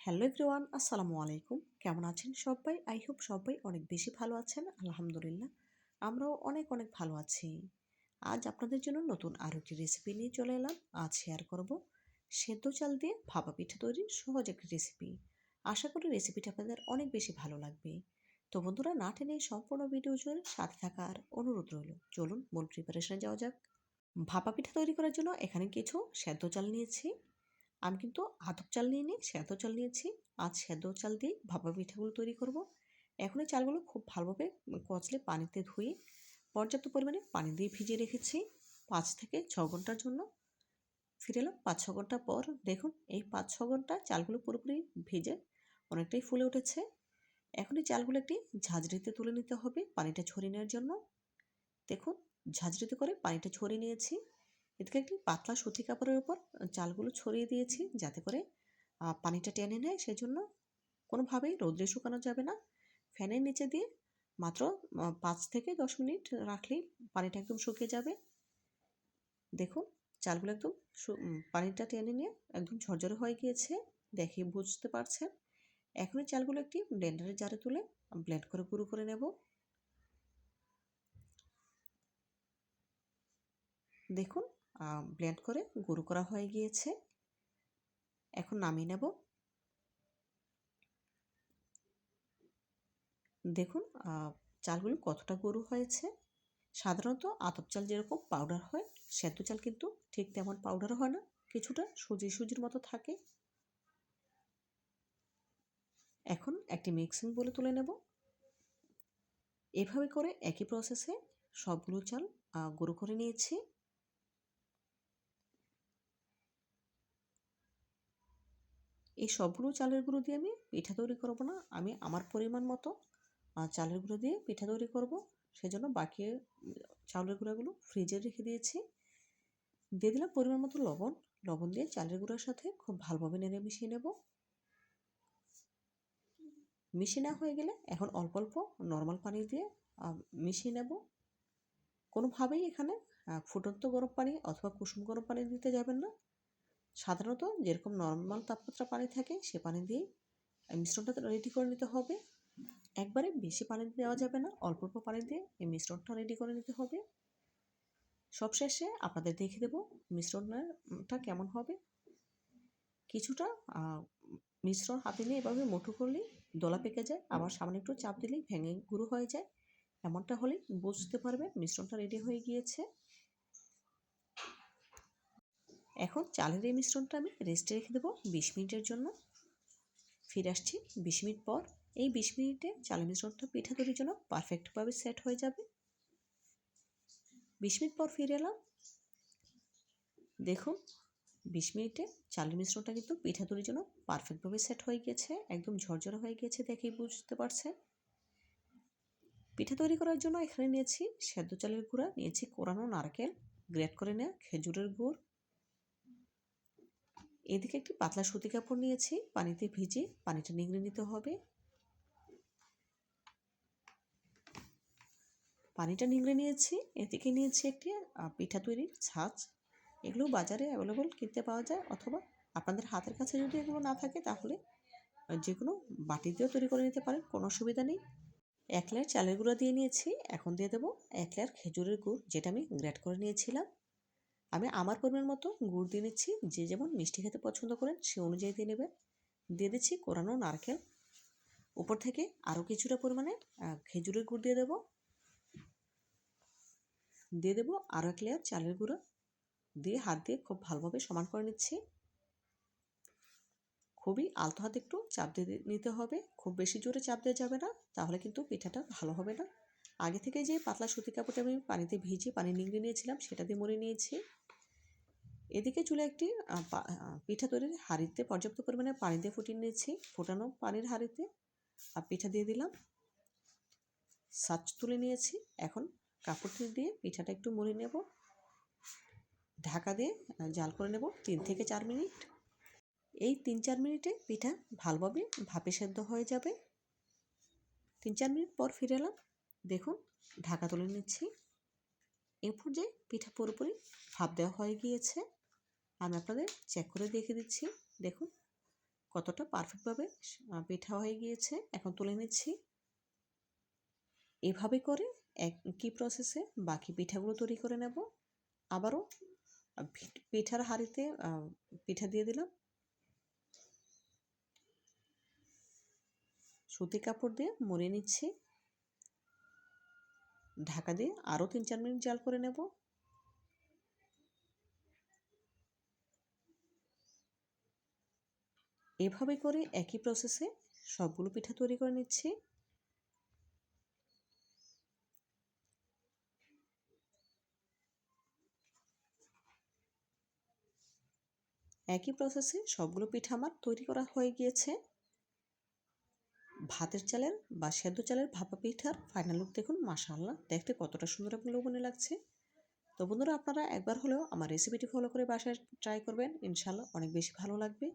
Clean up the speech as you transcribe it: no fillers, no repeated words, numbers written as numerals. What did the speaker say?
Hello everyone, আসসালামু আলাইকুম। কেমন আছেন সবাই? আই হোপ সবাই অনেক বেশি ভালো আছেন। আলহামদুলিল্লাহ আমরাও অনেক অনেক ভালো আছি। আজ আপনাদের জন্য নতুন আরও একটি রেসিপি নিয়ে চলে এলাম। আজ শেয়ার করব সেদ্ধ চাল দিয়ে ভাপা পিঠা তৈরির সহজ একটি রেসিপি। আশা করি রেসিপিটা আপনাদের অনেক বেশি ভালো লাগবে। তো বন্ধুরা, না টেনে সম্পূর্ণ ভিডিও জুড়ে সাথে থাকার অনুরোধ রইল। চলুন মূল প্রিপারেশনে যাওয়া যাক। ভাপা পিঠা তৈরি করার জন্য এখানে কিছু সেদ্ধ চাল নিয়েছি। আমি কিন্তু আতপ চাল নিইনি, সেদ্ধ চাল নিয়েছি। আজ সেদ্ধ চাল দিয়েই ভাপা পিঠাগুলো তৈরি করব। এখন এই চালগুলো খুব ভালোভাবে কচলে পানিতে ধুয়ে পর্যাপ্ত পরিমাণে পানি দিয়ে ভিজিয়ে রেখেছি ৫ থেকে ৬ ঘন্টার জন্য। ফিরে এলাম ৫-৬ ঘন্টা পর। দেখুন এই ৫-৬ ঘন্টা চালগুলো পুরোপুরি ভেজে অনেকটাই ফুলে উঠেছে। এখন এই চালগুলো একটি ঝাঁঝরিতে তুলে নিতে হবে পানিটা ঝরিয়ে নেওয়ার জন্য। দেখুন ঝাঁঝরিতে করে পানিটা ঝরিয়ে নিয়েছি। এদিকে একটি পাতলা সুতি কাপড়ের উপর চালগুলো ছড়িয়ে দিয়েছি যাতে করে পানিটা টেনে নেয়। সেজন্য কোনোভাবেই রোদ্রে শুকানো যাবে না। ফ্যানের নিচে দিয়ে মাত্র ৫ থেকে ১০ মিনিট রাখলেই পানিটা একদম শুকিয়ে যাবে। দেখুন চালগুলো একদম পানিটা টেনে নিয়ে একদম ঝরঝরে হয়ে গিয়েছে, দেখে বুঝতে পারছেন। এখন এই চালগুলো একটি ব্লেন্ডারের জারে তুলে ব্লেন্ড করে গুঁড়ো করে নেব। দেখুন ব্লেন্ড করে গুঁড়ো করা হয়ে গিয়েছে। এখন নামিয়ে নেব। দেখুন চালগুলো কতটা গুঁড়ো হয়েছে। সাধারণত আতপ চাল যেরকম পাউডার হয়, সেদ্ধ চাল কিন্তু ঠিক তেমন পাউডার হয় না, কিছুটা সুজির মতো থাকে। এখন একটি মিক্সিং বলে তুলে নেব। এভাবে করে একই প্রসেসে সবগুলো চাল গুঁড়ো করে নিয়েছি। এই সবগুলো চালের গুঁড়ো দিয়ে আমি পিঠা তৈরি করব না, আমি আমার পরিমাণ মতো চালের গুঁড়ো দিয়ে পিঠা তৈরি করব। সেজন্য বাকি চাউলের গুঁড়াগুলো ফ্রিজে রেখে দিয়েছি। দিয়ে দিলাম পরিমাণ মতো লবণ। লবণ দিয়ে চালের গুঁড়ার সাথে খুব ভালোভাবে নেড়ে মিশিয়ে নেব। মিশিয়ে নেওয়া হয়ে গেলে এখন অল্প অল্প নর্মাল পানি দিয়ে মিশিয়ে নেব। কোনোভাবেই এখানে ফুটন্ত গরম পানি অথবা কুসুম গরম পানি দিতে যাবেন না। সাধারণত যেরকম নর্মাল তাপমাত্রা পানি থাকে সে পানি দিয়েই মিশ্রণটা রেডি করে নিতে হবে। একবারে বেশি পানি দেওয়া যাবে না, অল্প অল্প পানি দিয়ে এই মিশ্রণটা রেডি করে নিতে হবে। সবশেষে আপনাদের দেখে দেব মিশ্রণটা কেমন হবে। কিছুটা মিশ্রণ হাতে নিয়ে এভাবে মুঠো করলেই দলা পেকে যায়, আবার সামান্য একটু চাপ দিলেই ভেঙে গুঁড়ো হয়ে যায়। এমনটা হলেই বুঝতে পারবেন মিশ্রণটা রেডি হয়ে গিয়েছে। এখন চালের এই মিশ্রণটা আমি রেস্টে রেখে দেবো ২০ মিনিটের জন্য। ফিরে আসছি ২০ মিনিট পর। এই ২০ মিনিটে চালের মিশ্রণটা পিঠা তৈরির জন্য পারফেক্টভাবে সেট হয়ে যাবে। ২০ মিনিট পর ফিরে এলাম। দেখুন ২০ মিনিটে চালের মিশ্রণটা কিন্তু পিঠা তৈরির জন্য পারফেক্টভাবে সেট হয়ে গিয়েছে, একদম ঝরঝরে হয়ে গিয়েছে, দেখেই বুঝতে পারছেন। পিঠা তৈরি করার জন্য এখানে নিয়েছি সেদ্ধ চালের গুঁড়া, নিয়েছি কোরানো নারকেল, গ্রেট করে নেওয়া খেজুরের গুড়। এদিকে একটি পাতলা সুতি কাপড় নিয়েছি, পানিতে ভিজে পানিটা নিংড়ে নিতে হবে। পানিটা নিংড়ে নিয়েছি। এদিকে নিয়েছি একটি পিঠা তৈরির ছাঁচ। এগুলো বাজারে অ্যাভেলেবল কিনতে পাওয়া যায়, অথবা আপনাদের হাতের কাছে যদি এগুলো না থাকে তাহলে যে কোনো বাটি দিয়েও তৈরি করে নিতে পারেন, কোনো অসুবিধা নেই। ১ লেয়ার চালের গুঁড়া দিয়ে নিয়েছি। এখন দিয়ে দেবো ১ লেয়ার খেজুরের গুড়, যেটা আমি গ্রেট করে নিয়েছিলাম। আমি আমার পরিমাণ মতো গুড় দিয়ে নিচ্ছি, যে যেমন মিষ্টি খেতে পছন্দ করেন সে অনুযায়ী দিয়ে নেবেন। দিয়ে দিচ্ছি কোরানো নারকেল। উপর থেকে আরও কিছুটা পরিমাণে খেজুরের গুড় দিয়ে দেবো। দিয়ে দেবো আরও ১ লেয়ার চালের গুঁড়ো, দিয়ে হাত দিয়ে খুব ভালোভাবে সমান করে নিচ্ছি। খুবই আলতো হাতে একটু চাপ দিয়ে নিতে হবে, খুব বেশি জোরে চাপ দেওয়া যাবে না, তাহলে কিন্তু পিঠাটা ভালো হবে না। আগে থেকে যে পাতলা সুতি কাপড়টা আমি পানিতে ভিজিয়ে পানি নিংড়ে নিয়েছিলাম সেটা দিয়ে মুড়ে নিয়েছি। এদিকে চুলে একটি পিঠা তৈরির হাঁড়িতে পর্যাপ্ত পরিমাণে পানি দিয়ে ফুটিয়ে নিয়েছি। ফোটানো পানির হাঁড়িতে পিঠা দিয়ে দিলাম, ছাঁচ তুলে নিয়েছি। এখন কাপড়টি দিয়ে পিঠাটা একটু মুড়ে নেব। ঢাকা দিয়ে জাল করে নেব ৩ থেকে ৪ মিনিট। এই ৩-৪ মিনিটে পিঠা ভালোভাবে ভাপে সেদ্ধ হয়ে যাবে। ৩-৪ মিনিট পর ফিরে এলাম। দেখুন ঢাকা তুলে নিচ্ছি। এই পর্যায়ে পিঠা পুরোপুরি ভাপ দেওয়া হয়ে গিয়েছে। আমি আপনাদের চেক করে দেখে দিচ্ছি। দেখুন কতটা পারফেক্টভাবে পিঠা হয়ে গিয়েছে। এখন তুলে নিচ্ছি। এভাবে করে একই প্রসেসে বাকি পিঠাগুলো তৈরি করে নেব। আবারও পিঠার হাঁড়িতে পিঠা দিয়ে দিলাম। সুতি কাপড় দিয়ে মুড়িয়ে নিচ্ছি। ঢাকা দিয়ে আরও 3-4 মিনিট জাল করে নেব। এভাবে করে একই প্রসেসে সবগুলো পিঠা তৈরি করে নিচ্ছি। একই প্রসেসে সবগুলো পিঠা আমার তৈরি করা হয়ে গিয়েছে। ভাতের চালের বা সেদ্ধ চালের ভাপা পিঠার ফাইনাল লুক দেখুন। মাশাআল্লাহ, দেখতে কতটা সুন্দর এবং লোভনীয় লাগছে। তো বন্ধুরা, আপনারা একবার হলেও আমার রেসিপিটি ফলো করে বাসায় ট্রাই করবেন, ইনশাআল্লাহ অনেক বেশি ভালো লাগবে।